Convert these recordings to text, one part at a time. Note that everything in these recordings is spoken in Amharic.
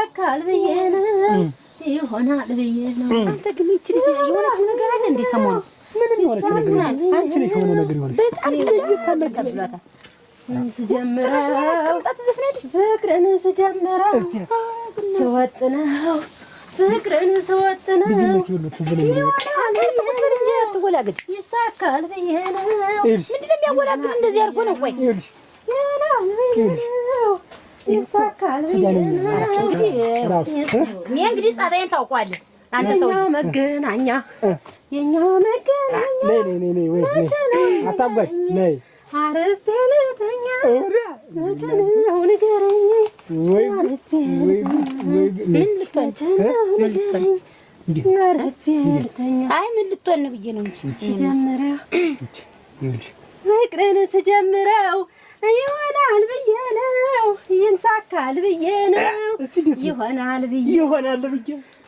ይሳካል ብዬ ነው ይሆናል ብዬ ነው። አንተ ግን እቺ ልጅ የሆነች ነገር አለ እንዴ ሰሞኑ? ምን የሆነች ነገር አለ? አንቺ ነሽ የሆነ ነገር ይሆናል። በጣም ተለቀብላታ ስጀምረው ፍቅርን ስጀምረው ስወጥነው ፍቅርን ስወጥነው ይሳካል ብዬ ነው። ምንድን ነው የሚያወላግድ እንደዚህ አድርጎ ነው? ቆይ ይሳካል ብዬ ነው። እንግዲህ ጸባይን ታውቋለህ አንተ ሰው መገናኛ የኛ መገናኛ ነይ አታጓይ ነይ አረፍ ያለተኛ መቸነው ንገረኝ ወይ ምን ልትሆን አረፍ ያለተኛ አይ ምን ልትሆን ነው ብዬ ነው እንጂ ስጀምረው ፍቅርን ስጀምረው ይሆናል ብዬ ነው ይሳካል ብዬ ነው ይሆናል ብዬ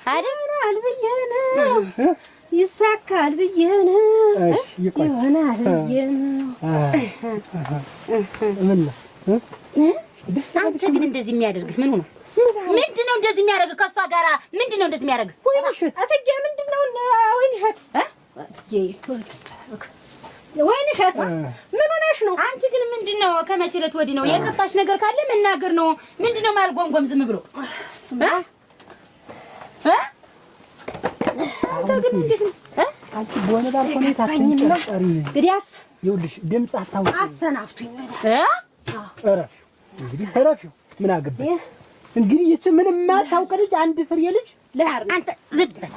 አይደል ብዬ ነው ይሳካል ብዬ ነው ይሆናል ብዬ ነው። አንተ ግን እንደዚህ የሚያደርግህ ምን ሆነ? ምንድነው እንደዚህ የሚያደርግህ? ከሷ ጋራ ምንድነው እንደዚህ የሚያደርግህ? እትዬ ምንድነው? ወይንሸት ምን ሆነሽ ነው? አንቺ ግን ምንድነው? ከመቼ ዕለት ወዲህ ነው የከፋሽ ነገር ካለ መናገር ነው። ምንድነው ማልጎምጎም ዝም ብሎ አንተ ግን እንዴት ነው? አንቺ በሆነ ባልሆነ ታትንጨርጨሪ ግዲያስ ይኸውልሽ ድምጽ አታውቂ አሰናፍቱኝ ኧረ እንግዲህ ተረፊው ምን አገባኝ እንግዲህ ይቺ ምንም ማታውቅ ልጅ አንድ ፍሬ ልጅ ለአር አንተ ዝም በል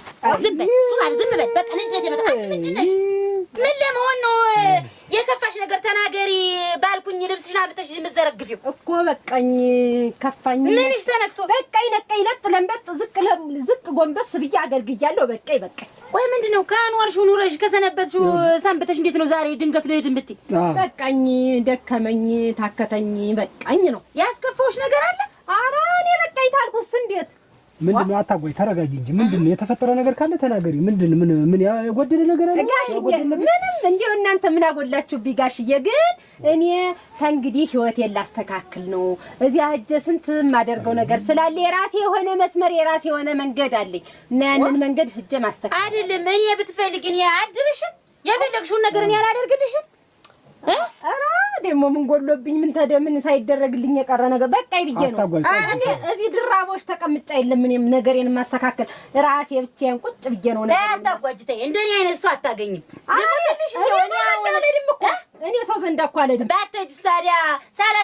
በቃ ልጅቴ መጣ። አንቺ ምንድን ነሽ? ምን ለመሆን ነው? የከፋሽ ነገር ተናገሪ ባልኩኝ ልብስሽን አምጥተሽ የምትዘረግፊው እኮ በቃኝ ከፋኝ። ምንሽ ተነክቶ? በቃኝ ለጥ ለምበጥ ዝቅ ጎንበስ ብዬ አገልግያለሁ። በቃኝ ቆይ ምንድነው? ከአንዋርሽው ኑረሽ ከሰነበትሽው ሰንበተሽ እንዴት ነው ዛሬ ድንገት ልሂድ እምትይ? በቃኝ ደከመኝ ታከተኝ በቃኝ ነው። ያስከፋውሽ ነገር አለ? ኧረ እኔ በቃኝ ታልኩስ እንዴት ምንድነው? አታጓይ ተረጋጊ እንጂ ምንድነው? የተፈጠረ ነገር ካለ ተናገሪ። ምን ያጎደለ ነገር አለ? ጋሽዬ ምንም እንደው እናንተ ምን አጎላችሁብኝ? ጋሽዬ ግን እኔ ከእንግዲህ ህይወቴን ላስተካክል ነው። እዚያ ሂጅ ስንት የማደርገው ነገር ስላለ የራሴ የሆነ መስመር የራሴ የሆነ መንገድ አለኝ እና ያንን መንገድ ሂጅ ማስተካከል አይደለም። እኔ ብትፈልግ እኔ አድርሽም የፈለግሽውን ነገር እኔ አላደርግልሽም። ኧረ ደግሞ ምን ጎሎብኝ? ምን ተደምን ሳይደረግልኝ የቀረ ነገር በቃኝ ብዬ ነው። እዚህ ድራቦች ተቀምጫ የለም እኔም ነገሬን ማስተካከል ራሴ ብቻዬን ቁጭ ብዬ ነው ነገር ታጣቋጅተይ እንደኔ አይነት ሰው አታገኝም። እኔ ሰው ዘንድ እኮ አልሄድም። ባትሄጂስ ታዲያ